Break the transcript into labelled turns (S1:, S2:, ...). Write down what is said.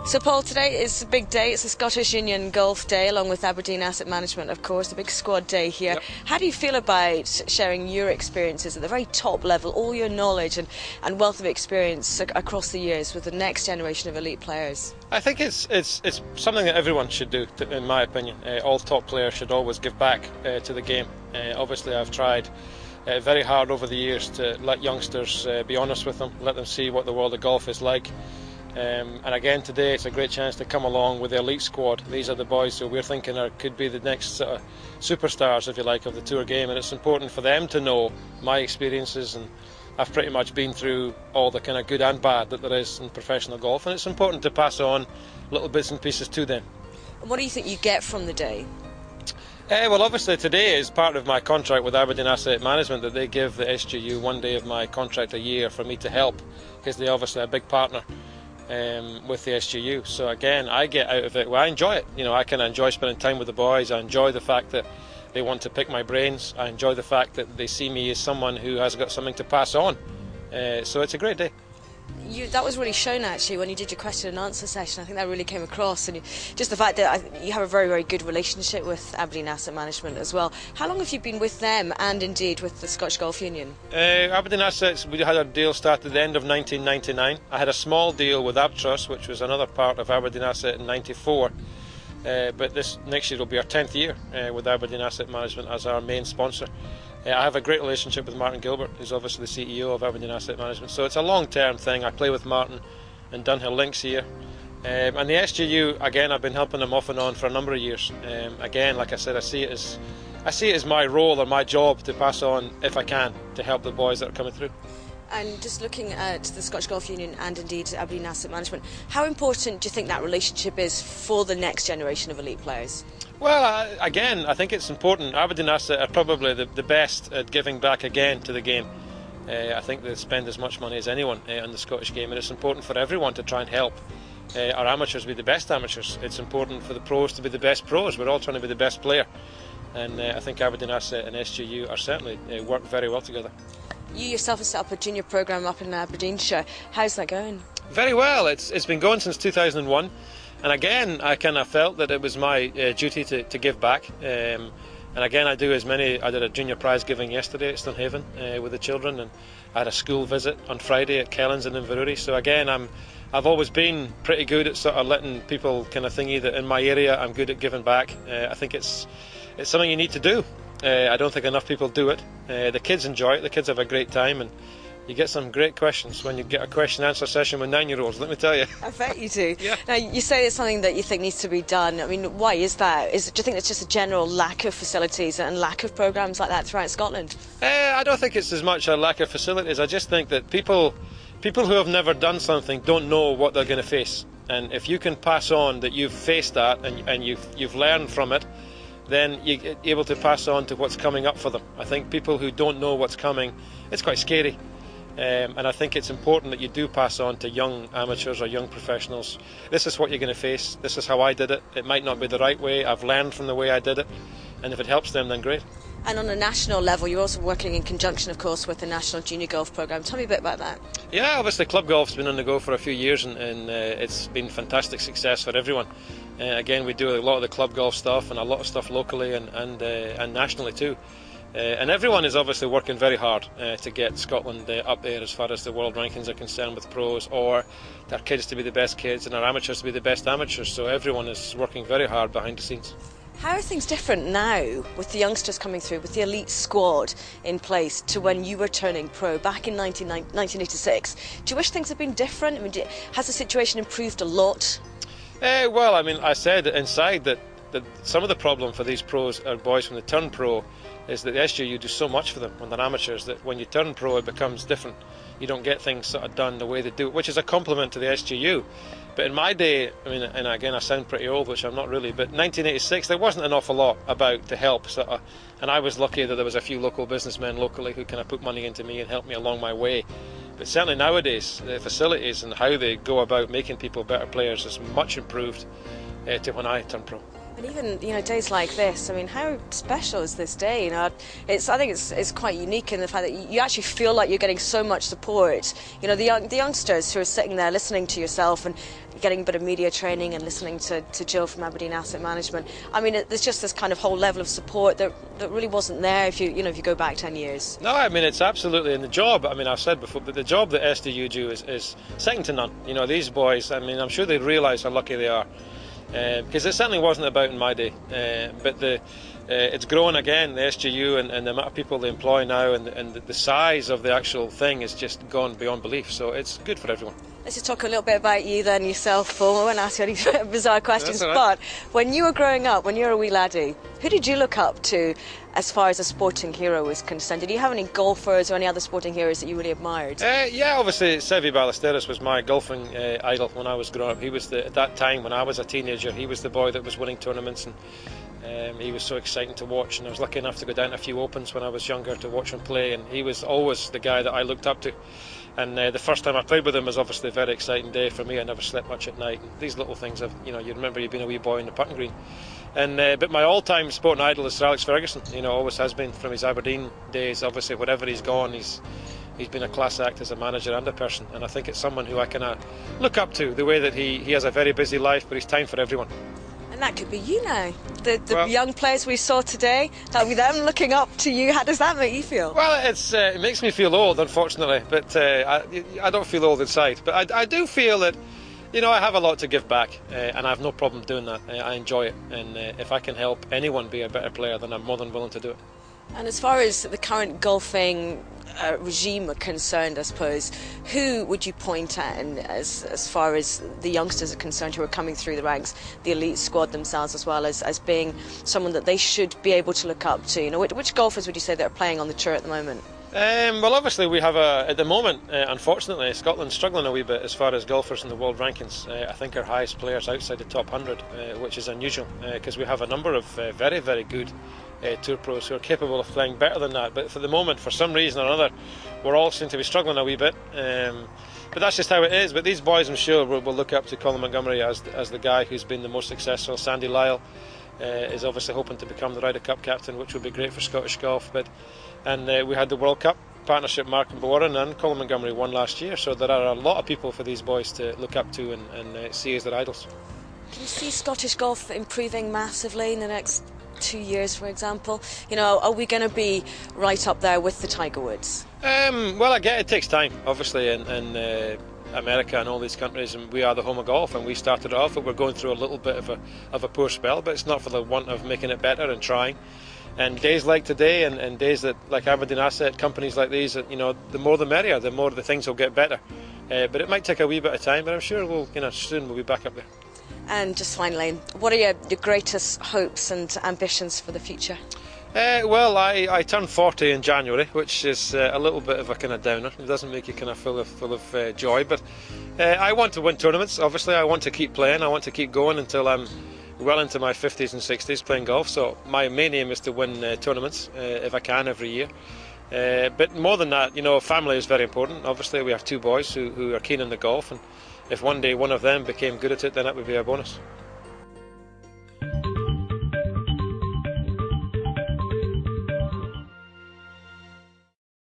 S1: So Paul, today is a big day. It's the Scottish Union Golf Day, along with Aberdeen Asset Management, of course, the big squad day here.
S2: Yep.
S1: How do you feel about sharing your experiences at the very top level, all your knowledge and wealth of experience across the years with the next generation of elite players?
S2: I think it's something that everyone should do, in my opinion. All top players should always give back to the game. Obviously, I've tried very hard over the years to let youngsters be honest with them, let them see what the world of golf is like. And again today it's a great chance to come along with the elite squad. These are the boys who we're thinking could be the next sort of superstars, if you like, of the tour game, and it's important for them to know my experiences, and I've pretty much been through all the kind of good and bad that there is in professional golf, and it's important to pass on little bits and pieces to them.
S1: And what do you think you get from the day?
S2: Well, obviously today is part of my contract with Aberdeen Asset Management that they give the SGU 1 day of my contract a year for me to help, because they're obviously a big partner with the SGU. So again, I get out of it, well, I enjoy it. You know, I can enjoy spending time with the boys. I enjoy the fact that they want to pick my brains. I enjoy the fact that they see me as someone who has got something to pass on. So it's a great day.
S1: That was really shown actually when you did your question and answer session. I think that really came across, and just the fact that you have a very, very good relationship with Aberdeen Asset Management as well. How long have you been with them, and indeed with the Scottish Golf Union?
S2: Aberdeen Assets, we had our deal started at the end of 1999. I had a small deal with Abtrust, which was another part of Aberdeen Asset, in '94. But this next year will be our 10th year with Aberdeen Asset Management as our main sponsor. I have a great relationship with Martin Gilbert, who's obviously the CEO of Aberdeen Asset Management, so it's a long-term thing. I play with Martin and Dunhill Links here. And the SGU, again, I've been helping them off and on for a number of years. Again, like I said, I see it as my role or my job to pass on, if I can, to help the boys that are coming through.
S1: And just looking at the Scottish Golf Union and indeed Aberdeen Asset Management, how important do you think that relationship is for the next generation of elite players?
S2: Well, again, I think it's important. Aberdeen Asset are probably the best at giving back again to the game. I think they spend as much money as anyone on the Scottish game, and it's important for everyone to try and help our amateurs be the best amateurs. It's important for the pros to be the best pros. We're all trying to be the best player, and I think Aberdeen Asset and SGU are certainly work very well together.
S1: You yourself have set up a junior programme up in Aberdeenshire. How's that going? Very
S2: well. It's been going since 2001. And again, I kind of felt that it was my duty to give back. And again, I did a junior prize giving yesterday at Stonehaven with the children, and I had a school visit on Friday at Kellens and Inverurie. So again, I've always been pretty good at sort of letting people kind of thingy that in my area I'm good at giving back. I think it's something you need to do. I don't think enough people do it. The kids enjoy it. The kids have a great time, and you get some great questions when you get a question and answer session with 9-year-olds, let me tell you.
S1: I bet you do.
S2: Yeah.
S1: Now, you say it's something that you think needs to be done. I mean, why is that? Do you think it's just a general lack of facilities and lack of programmes like that throughout Scotland?
S2: I don't think it's as much a lack of facilities. I just think that people who have never done something don't know what they're going to face. And if you can pass on that you've faced that and you've learned from it, then you're able to pass on to what's coming up for them. I think people who don't know what's coming, it's quite scary. And I think it's important that you do pass on to young amateurs or young professionals. This is what you're going to face. This is how I did it. It might not be the right way. I've learned from the way I did it. And if it helps them, then great.
S1: And on a national level, you're also working in conjunction, of course, with the National Junior Golf Programme. Tell me a bit about that.
S2: Yeah, obviously club golf's been on the go for a few years, and it's been fantastic success for everyone. Again, we do a lot of the club golf stuff and a lot of stuff locally and nationally too. And everyone is obviously working very hard to get Scotland up there as far as the world rankings are concerned with pros, or our kids to be the best kids and our amateurs to be the best amateurs. So everyone is working very hard behind the scenes.
S1: How are things different now with the youngsters coming through, with the elite squad in place, to when you were turning pro back in 1986? Do you wish things had been different? I mean, has the situation improved a lot?
S2: Well, I mean, I said inside that some of the problem for these pros or boys when they turn pro is that the SGU do so much for them when they're amateurs that when you turn pro it becomes different. You don't get things sort of done the way they do, which is a compliment to the SGU. But in my day, I mean, and again I sound pretty old, which I'm not really, but 1986 there wasn't an awful lot about to help sort of, and I was lucky that there was a few local businessmen locally who kind of put money into me and helped me along my way. But certainly nowadays the facilities and how they go about making people better players is much improved to when I turned pro.
S1: And even days like this, I mean, how special is this day? I think it's quite unique in the fact that you actually feel like you're getting so much support. The youngsters who are sitting there listening to yourself and getting a bit of media training and listening to Jill from Aberdeen Asset Management. I mean, there's just this kind of whole level of support that really wasn't there if you go back 10 years.
S2: No, I mean, it's absolutely in the job. I mean, I've said before, but the job that SDU do is second to none. These boys, I mean, I'm sure they realise how lucky they are. Because it certainly wasn't about in my day, but it's grown again, the SGU and the amount of people they employ now, and the size of the actual thing has just gone beyond belief, so it's good for everyone.
S1: Let's just talk a little bit about you then yourself, Paul. I won't ask you any bizarre questions,
S2: That's all right.
S1: But when you were growing up, when you were a wee laddie, who did you look up to as far as a sporting hero was concerned? Did you have any golfers or any other sporting heroes that you really admired?
S2: Yeah, obviously Seve Ballesteros was my golfing idol when I was growing up. He was at that time when I was a teenager, he was the boy that was winning tournaments, and he was so exciting to watch, and I was lucky enough to go down to a few Opens when I was younger to watch him play, and he was always the guy that I looked up to. And the first time I played with him was obviously a very exciting day for me. I never slept much at night, and these little things you remember you being a wee boy in the putting green. And but my all-time sporting idol is Sir Alex Ferguson. Always has been from his Aberdeen days. Obviously, wherever he's gone, he's been a class act as a manager and a person, and I think it's someone who I can look up to, the way that he has a very busy life, but he's time for everyone.
S1: And that could be you now. The young players we saw today, that'll be them looking up to you. How does that make you feel?
S2: Well, it makes me feel old, unfortunately, but I don't feel old inside. But I do feel that, I have a lot to give back, and I have no problem doing that. I enjoy it, and if I can help anyone be a better player, then I'm more than willing to do it.
S1: And as far as the current golfing regime are concerned, I suppose, who would you point at, and as far as the youngsters are concerned who are coming through the ranks, the elite squad themselves, as well as being someone that they should be able to look up to? Which golfers would you say that are playing on the tour at the moment?
S2: Well, obviously we have at the moment, unfortunately, Scotland's struggling a wee bit as far as golfers in the world rankings. I think our highest players outside the top 100, which is unusual, because we have a number of very, very good tour pros who are capable of playing better than that. But for the moment, for some reason or another, we're all seem to be struggling a wee bit. But that's just how it is. But these boys, I'm sure, will look up to Colin Montgomery as the guy who's been the most successful. Sandy Lyle is obviously hoping to become the Ryder Cup captain, which would be great for Scottish golf. And we had the World Cup partnership. Mark and Bowen and Colin Montgomery won last year, so there are a lot of people for these boys to look up to and see as their idols.
S1: Can you see Scottish golf improving massively in the next 2 years, for example? Are we going to be right up there with the Tiger Woods?
S2: Well, I get it takes time, obviously, in America and all these countries, and we are the home of golf, and we started off, but we're going through a little bit of a poor spell, but it's not for the want of making it better and trying. And days like today, and days that like Aberdeen Asset, companies like these, the more the merrier, the more the things will get better. But it might take a wee bit of time, but I'm sure soon we'll be back up there.
S1: And just finally, what are your greatest hopes and ambitions for the future?
S2: Well, I turned 40 in January, which is a little bit of a kind of downer. It doesn't make you kind of full of joy, but I want to win tournaments. Obviously, I want to keep playing. I want to keep going until I'm well into my 50s and 60s playing golf. So my main aim is to win tournaments if I can every year. But more than that, family is very important. Obviously, we have two boys who are keen on the golf, and if one day one of them became good at it, then that would be a bonus.